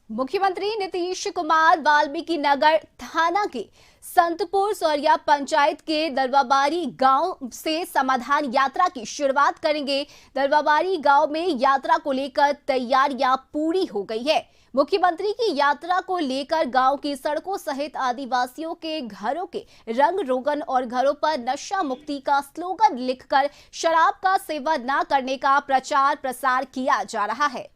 मुख्यमंत्री नीतीश कुमार वाल्मीकि नगर थाना के संतपुर सौरिया पंचायत के दलवाबारी गांव से समाधान यात्रा की शुरुआत करेंगे। दलवाबारी गांव में यात्रा को लेकर तैयारियां पूरी हो गई है। मुख्यमंत्री की यात्रा को लेकर गांव की सड़कों सहित आदिवासियों के घरों के रंग रोगन और घरों पर नशा मुक्ति का स्लोगन लिखकर शराब का सेवन न करने का प्रचार प्रसार किया जा रहा है।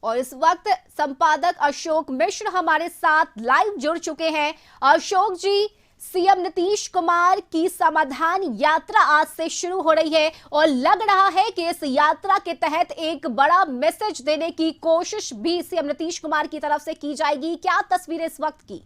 और इस वक्त संपादक अशोक मिश्र हमारे साथ लाइव जुड़ चुके हैं। अशोक जी, सीएम नीतीश कुमार की समाधान यात्रा आज से शुरू हो रही है और लग रहा है कि इस यात्रा के तहत एक बड़ा मैसेज देने की कोशिश भी सीएम नीतीश कुमार की तरफ से की जाएगी। क्या तस्वीर इस वक्त की?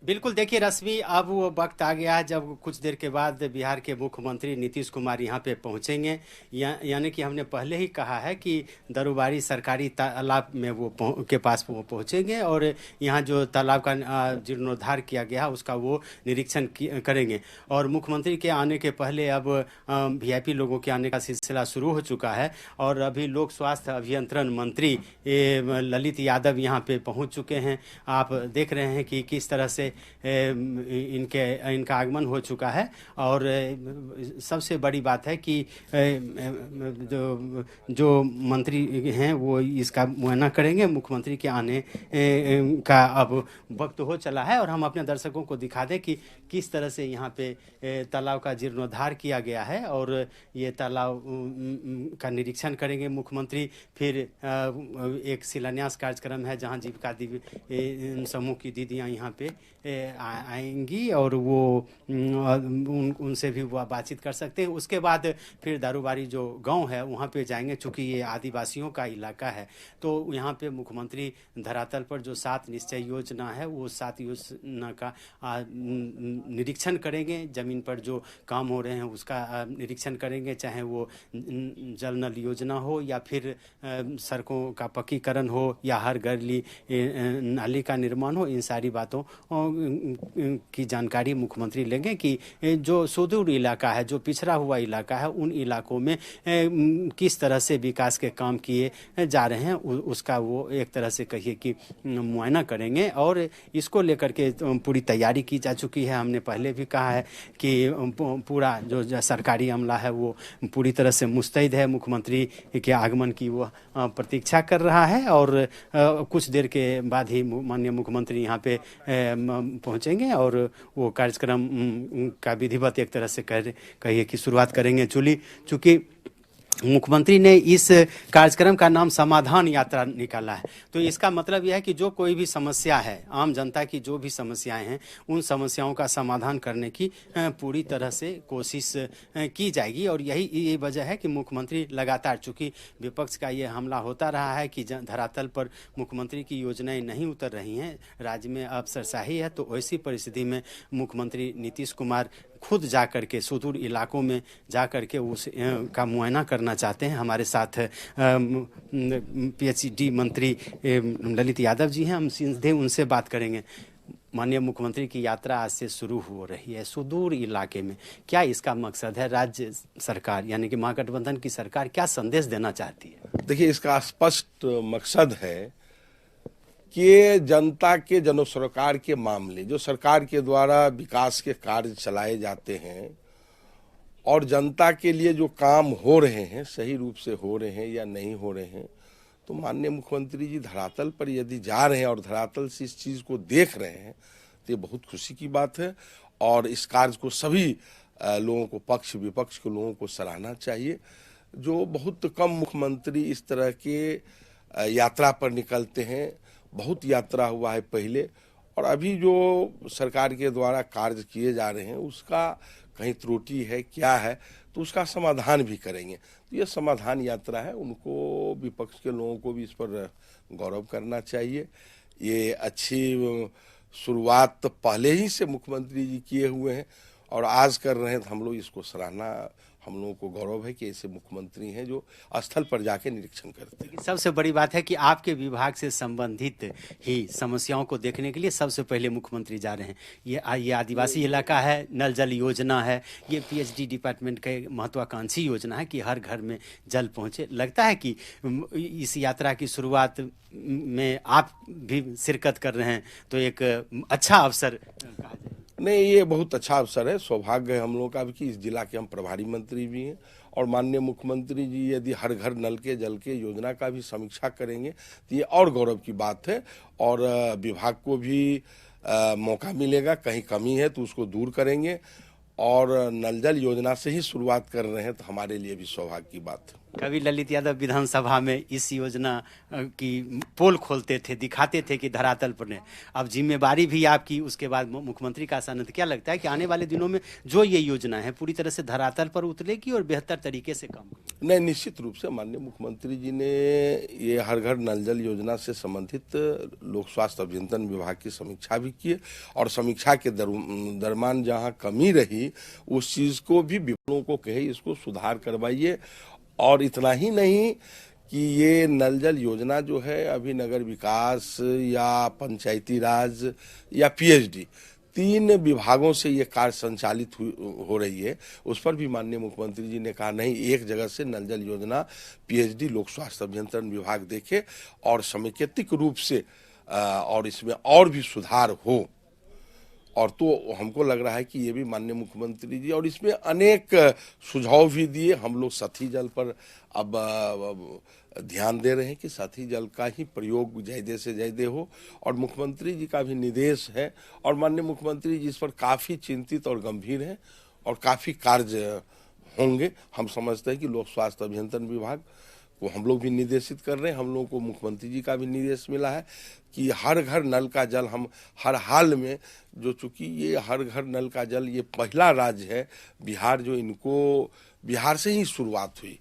बिल्कुल, देखिए रश्मि, अब वो वक्त आ गया है जब कुछ देर के बाद बिहार के मुख्यमंत्री नीतीश कुमार यहाँ पे पहुँचेंगे। यानी कि हमने पहले ही कहा है कि दरुबारी सरकारी तालाब में वो के पास वो पहुँचेंगे और यहाँ जो तालाब का जीर्णोद्धार किया गया उसका वो निरीक्षण करेंगे। और मुख्यमंत्री के आने के पहले अब वीआईपी लोगों के आने का सिलसिला शुरू हो चुका है और अभी लोक स्वास्थ्य अभियंत्रण मंत्री ललित यादव यहाँ पे पहुँच चुके हैं। आप देख रहे हैं कि किस तरह से इनका आगमन हो चुका है। और सबसे बड़ी बात है कि जो मंत्री हैं वो इसका मुआयना करेंगे। मुख्यमंत्री के आने का अब वक्त हो चला है और हम अपने दर्शकों को दिखा दें कि किस तरह से यहाँ पे तालाब का जीर्णोद्धार किया गया है और ये तालाब का निरीक्षण करेंगे मुख्यमंत्री। फिर एक शिलान्यास कार्यक्रम है जहाँ जीविका दीदी समूह की दीदियाँ यहाँ पे आएंगी और वो उनसे भी वो बातचीत कर सकते हैं। उसके बाद फिर दारूबारी जो गांव है वहाँ पे जाएंगे। चूँकि ये आदिवासियों का इलाका है तो यहाँ पे मुख्यमंत्री धरातल पर जो 7 निश्चय योजना है वो 7 योजना का निरीक्षण करेंगे। ज़मीन पर जो काम हो रहे हैं उसका निरीक्षण करेंगे, चाहे वो जल नल योजना हो या फिर सड़कों का पक्कीकरण हो या हर गली नाली का निर्माण हो। इन सारी बातों की जानकारी मुख्यमंत्री लेंगे कि जो सुदूर इलाका है, जो पिछड़ा हुआ इलाका है, उन इलाकों में किस तरह से विकास के काम किए जा रहे हैं उसका वो एक तरह से कहिए कि मुआयना करेंगे। और इसको लेकर के पूरी तैयारी की जा चुकी है। हमने पहले भी कहा है कि पूरा जो सरकारी अमला है वो पूरी तरह से मुस्तैद है। मुख्यमंत्री के आगमन की वो प्रतीक्षा कर रहा है और कुछ देर के बाद ही माननीय मुख्यमंत्री यहाँ पे पहुँचेंगे और वो कार्यक्रम का विधिवत एक तरह से कहिए कि शुरुआत करेंगे। चूँकि मुख्यमंत्री ने इस कार्यक्रम का नाम समाधान यात्रा निकाला है तो इसका मतलब यह है कि जो कोई भी समस्या है, आम जनता की जो भी समस्याएं हैं, उन समस्याओं का समाधान करने की पूरी तरह से कोशिश की जाएगी। और यही वजह है कि मुख्यमंत्री लगातार, चूँकि विपक्ष का ये हमला होता रहा है कि धरातल पर मुख्यमंत्री की योजनाएं नहीं उतर रही हैं, राज्य में अफसरशाही है, तो ऐसी परिस्थिति में मुख्यमंत्री नीतीश कुमार खुद जा कर के सुदूर इलाकों में जा कर के उस का मुआयना करना चाहते हैं। हमारे साथ पीएचडी मंत्री ललित यादव जी हैं, हम सीधे उनसे बात करेंगे। माननीय मुख्यमंत्री की यात्रा आज से शुरू हो रही है सुदूर इलाके में, क्या इसका मकसद है? राज्य सरकार यानी कि महागठबंधन की सरकार क्या संदेश देना चाहती है? देखिए, इसका स्पष्ट मकसद है कि जनता के जनसरोकार के मामले, जो सरकार के द्वारा विकास के कार्य चलाए जाते हैं और जनता के लिए जो काम हो रहे हैं, सही रूप से हो रहे हैं या नहीं हो रहे हैं, तो माननीय मुख्यमंत्री जी धरातल पर यदि जा रहे हैं और धरातल से इस चीज़ को देख रहे हैं तो ये बहुत खुशी की बात है। और इस कार्य को सभी लोगों को, पक्ष विपक्ष के लोगों को सराहना चाहिए। जो बहुत कम मुख्यमंत्री इस तरह के यात्रा पर निकलते हैं। बहुत यात्रा हुआ है पहले, और अभी जो सरकार के द्वारा कार्य किए जा रहे हैं उसका कहीं त्रुटि है, क्या है, तो उसका समाधान भी करेंगे। तो ये समाधान यात्रा है, उनको, विपक्ष के लोगों को भी इस पर गौरव करना चाहिए। ये अच्छी शुरुआत तो पहले ही से मुख्यमंत्री जी किए हुए हैं और आज कर रहे हैं, तो हम लोग इसको सराहना, हम लोगों को गौरव है कि ऐसे मुख्यमंत्री हैं जो स्थल पर जाके निरीक्षण करते हैं। सबसे बड़ी बात है कि आपके विभाग से संबंधित ही समस्याओं को देखने के लिए सबसे पहले मुख्यमंत्री जा रहे हैं। ये आदिवासी इलाका है, नल जल योजना है, ये पीएचडी डिपार्टमेंट का एक महत्वाकांक्षी योजना है कि हर घर में जल पहुंचे। लगता है कि इस यात्रा की शुरुआत में आप भी शिरकत कर रहे हैं तो एक अच्छा अवसर कहा जाए। नहीं, ये बहुत अच्छा अवसर है, सौभाग्य है हम लोगों का भी कि इस जिला के हम प्रभारी मंत्री भी हैं। और माननीय मुख्यमंत्री जी यदि हर घर नल के जल के योजना का भी समीक्षा करेंगे तो ये और गौरव की बात है। और विभाग को भी मौका मिलेगा, कहीं कमी है तो उसको दूर करेंगे। और नल जल योजना से ही शुरुआत कर रहे हैं तो हमारे लिए भी सौभाग्य की बात है। कभी ललित यादव विधानसभा में इस योजना की पोल खोलते थे, दिखाते थे कि धरातल पर ने, अब जिम्मेवारी भी आपकी, उसके बाद मुख्यमंत्री का आसन। क्या लगता है कि आने वाले दिनों में जो ये योजना है पूरी तरह से धरातल पर उतरेगी और बेहतर तरीके से काम? नहीं, निश्चित रूप से माननीय मुख्यमंत्री जी ने ये हर घर नल जल योजना से संबंधित लोक स्वास्थ्य अभियंत्रण विभाग की समीक्षा भी की और समीक्षा के दरम्यान जहाँ कमी रही उस चीज़ को भी विभागों को कहे इसको सुधार करवाइए। और इतना ही नहीं कि ये नल जल योजना जो है अभी नगर विकास या पंचायती राज या पीएचडी 3 विभागों से ये कार्य संचालित हो रही है। उस पर भी माननीय मुख्यमंत्री जी ने कहा नहीं, एक जगह से नल जल योजना पीएचडी लोक स्वास्थ्य अभियंत्रण विभाग देखे और समेकित रूप से और इसमें और भी सुधार हो। और तो हमको लग रहा है कि ये भी माननीय मुख्यमंत्री जी और इसमें अनेक सुझाव भी दिए। हम लोग साथी जल पर अब ध्यान दे रहे हैं कि साथी जल का ही प्रयोग ज्यादा से ज्यादा हो। और मुख्यमंत्री जी का भी निर्देश है और माननीय मुख्यमंत्री जी इस पर काफ़ी चिंतित और गंभीर हैं और काफ़ी कार्य होंगे। हम समझते हैं कि लोक स्वास्थ्य अभियंत्रण विभाग को हम लोग भी निर्देशित कर रहे हैं। हम लोगों को मुख्यमंत्री जी का भी निर्देश मिला है कि हर घर नल का जल हम हर हाल में, जो चूंकि ये हर घर नल का जल ये पहला राज्य है बिहार जो इनको बिहार से ही शुरुआत हुई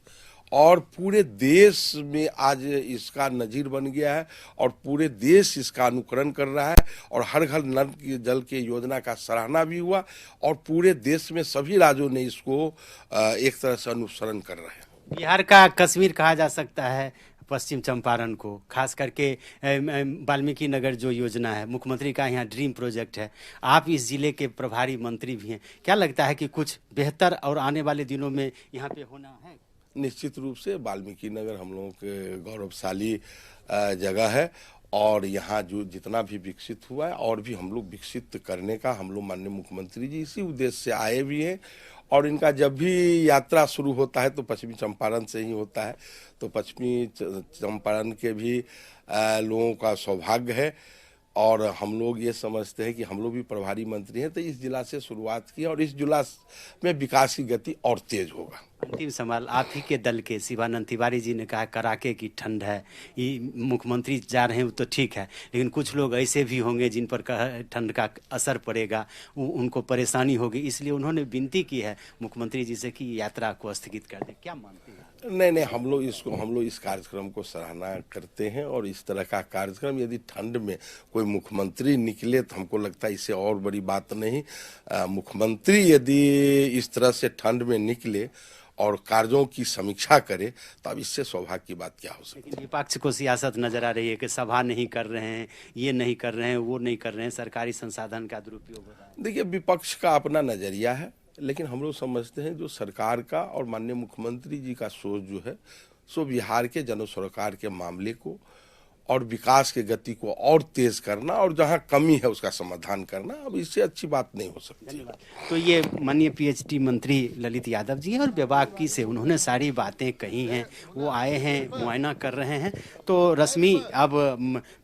और पूरे देश में आज इसका नजीर बन गया है और पूरे देश इसका अनुकरण कर रहा है और हर घर नल के जल के योजना का सराहना भी हुआ और पूरे देश में सभी राज्यों ने इसको एक तरह से अनुसरण कर रहे हैं। बिहार का कश्मीर कहा जा सकता है पश्चिम चंपारण को, खास करके वाल्मीकि नगर जो योजना है, मुख्यमंत्री का यहाँ ड्रीम प्रोजेक्ट है। आप इस जिले के प्रभारी मंत्री भी हैं, क्या लगता है कि कुछ बेहतर और आने वाले दिनों में यहाँ पे होना है? निश्चित रूप से वाल्मीकि नगर हम लोगों के गौरवशाली जगह है और यहाँ जो जितना भी विकसित हुआ है और भी हम लोग विकसित करने का हम लोग माननीय मुख्यमंत्री जी इसी उद्देश्य से आए भी हैं। और इनका जब भी यात्रा शुरू होता है तो पश्चिमी चंपारण से ही होता है, तो पश्चिमी चंपारण के भी लोगों का सौभाग्य है और हम लोग ये समझते हैं कि हम लोग भी प्रभारी मंत्री हैं तो इस जिला से शुरुआत की और इस जिला में विकास की गति और तेज होगा। अंतिम सवाल, आप ही के दल के शिवानंद तिवारी जी ने कहा कड़ाके की ठंड है, ये मुख्यमंत्री जा रहे हैं तो ठीक है, लेकिन कुछ लोग ऐसे भी होंगे जिन पर ठंड का असर पड़ेगा, उनको परेशानी होगी, इसलिए उन्होंने विनती की है मुख्यमंत्री जी से कि यात्रा को स्थगित कर दें। क्या मानते हैं? नहीं, हम लोग इस कार्यक्रम को सराहना करते हैं और इस तरह का कार्यक्रम यदि ठंड में कोई मुख्यमंत्री निकले तो हमको लगता है इससे और बड़ी बात नहीं। मुख्यमंत्री यदि इस तरह से ठंड में निकले और कार्यों की समीक्षा करे तो अब इससे सौभाग्य की बात क्या हो सकती है। विपक्ष को सियासत नजर आ रही है कि सभा नहीं कर रहे हैं, ये नहीं कर रहे हैं, वो नहीं कर रहे हैं, सरकारी संसाधन का दुरुपयोग हो रहा है। देखिए, विपक्ष का अपना नजरिया है, लेकिन हम लोग समझते हैं जो सरकार का और माननीय मुख्यमंत्री जी का सोच जो है सो बिहार के जन सरोकार के मामले को और विकास के गति को और तेज करना और जहां कमी है उसका समाधान करना, अब इससे अच्छी बात नहीं हो सकती। तो ये माननीय पीएचडी मंत्री ललित यादव जी हैं और बेबाकी से उन्होंने सारी बातें कही हैं, वो आए हैं, मुआयना कर रहे हैं। तो रस्मी अब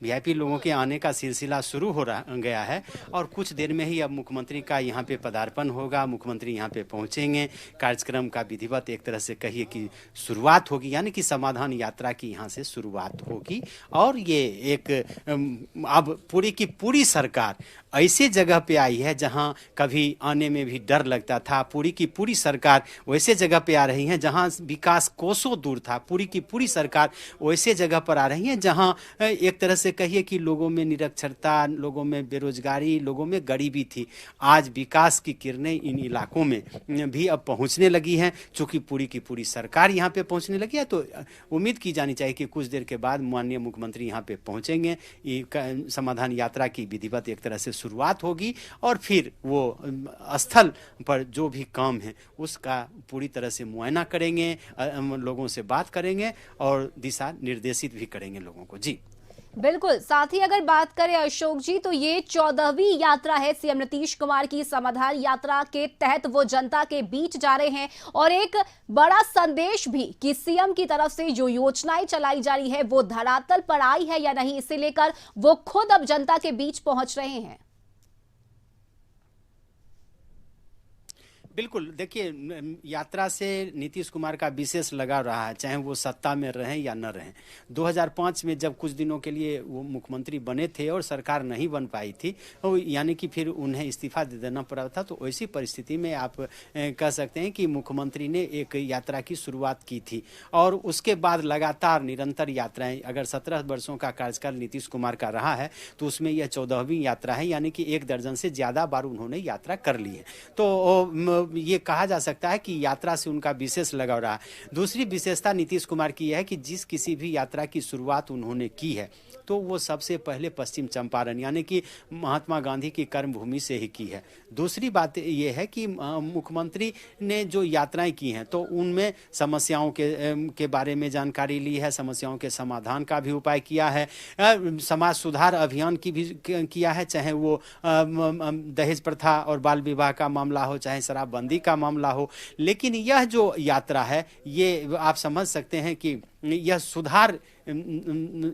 वीआईपी लोगों के आने का सिलसिला शुरू हो गया है और कुछ देर में ही अब मुख्यमंत्री का यहाँ पे पदार्पण होगा, मुख्यमंत्री यहाँ पे पहुँचेंगे, कार्यक्रम का विधिवत एक तरह से कहिए कि शुरुआत होगी, यानी कि समाधान यात्रा की यहाँ से शुरुआत होगी। और ये एक अब पूरी की पूरी सरकार ऐसे जगह पे आई है जहां कभी आने में भी डर लगता था। पूरी की पूरी सरकार वैसे जगह पे आ रही है जहां विकास कोसों दूर था। पूरी की पूरी सरकार वैसे जगह पर आ रही है जहां एक तरह से कहिए कि लोगों में निरक्षरता, लोगों में बेरोजगारी, लोगों में गरीबी थी। आज विकास की किरणें इन इलाकों में भी अब पहुंचने लगी हैं। चूंकि पूरी की पूरी सरकार यहाँ पे पहुंचने लगी है तो उम्मीद की जानी चाहिए कि कुछ देर के बाद माननीय मुख्यमंत्री यहाँ पे पहुंचेंगे। समाधान यात्रा की विधिवत एक तरह से शुरुआत होगी और फिर वो स्थल पर जो भी काम है उसका पूरी तरह से मुआयना करेंगे, लोगों से बात करेंगे और दिशा निर्देशित भी करेंगे लोगों को। जी बिल्कुल। साथ ही अगर बात करें अशोक जी, तो ये 14वीं यात्रा है सीएम नीतीश कुमार की। समाधान यात्रा के तहत वो जनता के बीच जा रहे हैं और एक बड़ा संदेश भी कि सीएम की तरफ से जो योजनाएं चलाई जा रही है वो धरातल पर आई है या नहीं, इसे लेकर वो खुद अब जनता के बीच पहुंच रहे हैं। बिल्कुल, देखिए यात्रा से नीतीश कुमार का विशेष लगाव रहा है, चाहे वो सत्ता में रहें या न रहें। 2005 में जब कुछ दिनों के लिए वो मुख्यमंत्री बने थे और सरकार नहीं बन पाई थी, यानी कि फिर उन्हें इस्तीफा दे देना पड़ा था, तो ऐसी परिस्थिति में आप कह सकते हैं कि मुख्यमंत्री ने एक यात्रा की शुरुआत की थी और उसके बाद लगातार निरंतर यात्राएं। अगर 17 वर्षों का कार्यकाल नीतीश कुमार का रहा है तो उसमें यह 14वीं यात्रा है, यानी कि 1 दर्जन से ज़्यादा बार उन्होंने यात्रा कर ली है। तो ये कहा जा सकता है कि यात्रा से उनका विशेष लगाव रहा। दूसरी विशेषता नीतीश कुमार की है कि जिस किसी भी यात्रा की शुरुआत उन्होंने की है तो वो सबसे पहले पश्चिम चंपारण यानी कि महात्मा गांधी की कर्मभूमि से ही की है। दूसरी बात ये है कि मुख्यमंत्री ने जो यात्राएं की हैं तो उनमें समस्याओं के बारे में जानकारी ली है, समस्याओं के समाधान का भी उपाय किया है, समाज सुधार अभियान की भी किया है, चाहे वो दहेज प्रथा और बाल विवाह का मामला हो, चाहे शराबबंदी का मामला हो। लेकिन यह जो यात्रा है ये आप समझ सकते हैं कि यह सुधार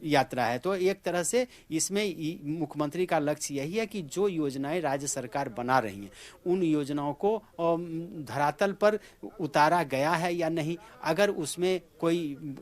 यात्रा है। तो एक तरह से इसमें मुख्यमंत्री का लक्ष्य यही है कि जो योजनाएं राज्य सरकार बना रही हैं उन योजनाओं को धरातल पर उतारा गया है या नहीं, अगर उसमें कोई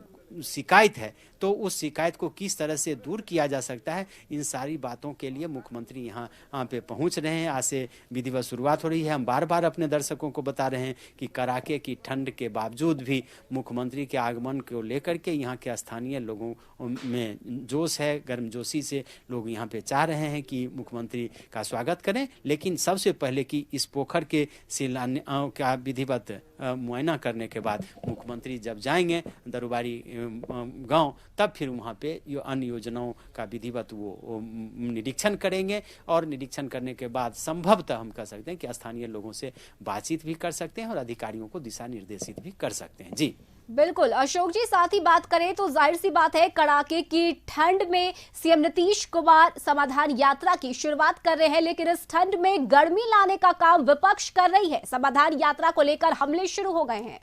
शिकायत है तो उस शिकायत को किस तरह से दूर किया जा सकता है, इन सारी बातों के लिए मुख्यमंत्री यहाँ पे पहुँच रहे हैं। आज से विधिवत शुरुआत हो रही है। हम बार बार अपने दर्शकों को बता रहे हैं कि कड़ाके की ठंड के बावजूद भी मुख्यमंत्री के आगमन को लेकर के यहाँ के स्थानीय लोगों में जोश है, गर्मजोशी से लोग यहाँ पे चाह रहे हैं कि मुख्यमंत्री का स्वागत करें। लेकिन सबसे पहले कि इस पोखर के शिलान्यास का विधिवत मुआयना करने के बाद मुख्यमंत्री जब जाएंगे दरबारी गांव, तब फिर वहाँ पे अन्य योजनाओं का विधिवत वो निरीक्षण करेंगे और निरीक्षण करने के बाद संभवतः हम कह सकते हैं कि स्थानीय लोगों से बातचीत भी कर सकते हैं और अधिकारियों को दिशा निर्देशित भी कर सकते हैं। जी बिल्कुल अशोक जी, साथ ही बात करें तो जाहिर सी बात है कड़ाके की ठंड में सीएम नीतीश कुमार समाधान यात्रा की शुरुआत कर रहे हैं, लेकिन इस ठंड में गर्मी लाने का काम विपक्ष कर रही है। समाधान यात्रा को लेकर हमले शुरू हो गए हैं।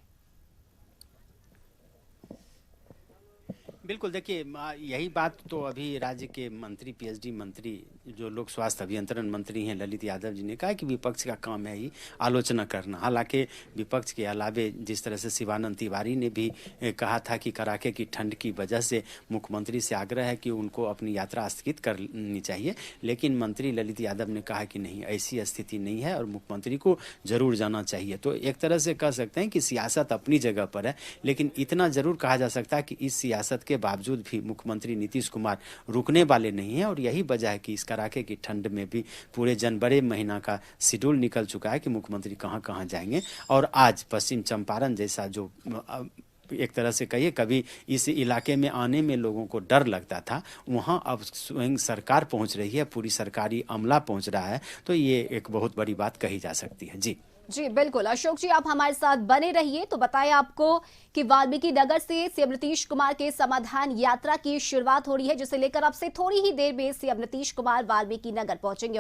बिल्कुल, देखिए यही बात तो अभी राज्य के मंत्री, पीएचडी मंत्री, जो लोक स्वास्थ्य अभियंत्रण मंत्री हैं ललित यादव जी ने कहा कि विपक्ष का काम है ही आलोचना करना। हालांकि विपक्ष के अलावे जिस तरह से शिवानंद तिवारी ने भी कहा था कि कड़ाके की ठंड की वजह से मुख्यमंत्री से आग्रह है कि उनको अपनी यात्रा स्थगित करनी चाहिए, लेकिन मंत्री ललित यादव ने कहा कि नहीं, ऐसी स्थिति नहीं है और मुख्यमंत्री को जरूर जाना चाहिए। तो एक तरह से कह सकते हैं कि सियासत अपनी जगह पर है, लेकिन इतना जरूर कहा जा सकता है कि इस सियासत के बावजूद भी मुख्यमंत्री नीतीश कुमार रुकने वाले नहीं हैं और यही वजह है कि इस कड़ाके की ठंड में भी पूरे जनवरी महीना का शेड्यूल निकल चुका है कि मुख्यमंत्री कहां कहां जाएंगे। और आज पश्चिम चंपारण जैसा जो एक तरह से कहिए कभी इस इलाके में आने में लोगों को डर लगता था, वहां अब स्वयं सरकार पहुंच रही है, पूरी सरकारी अमला पहुंच रहा है। तो ये एक बहुत बड़ी बात कही जा सकती है। जी बिल्कुल अशोक जी, आप हमारे साथ बने रहिए। तो बताएं आपको कि वाल्मीकि नगर से सीएम नीतीश कुमार के समाधान यात्रा की शुरुआत हो रही है, जिसे लेकर अब से थोड़ी ही देर में सीएम नीतीश कुमार वाल्मीकि नगर पहुंचेंगे।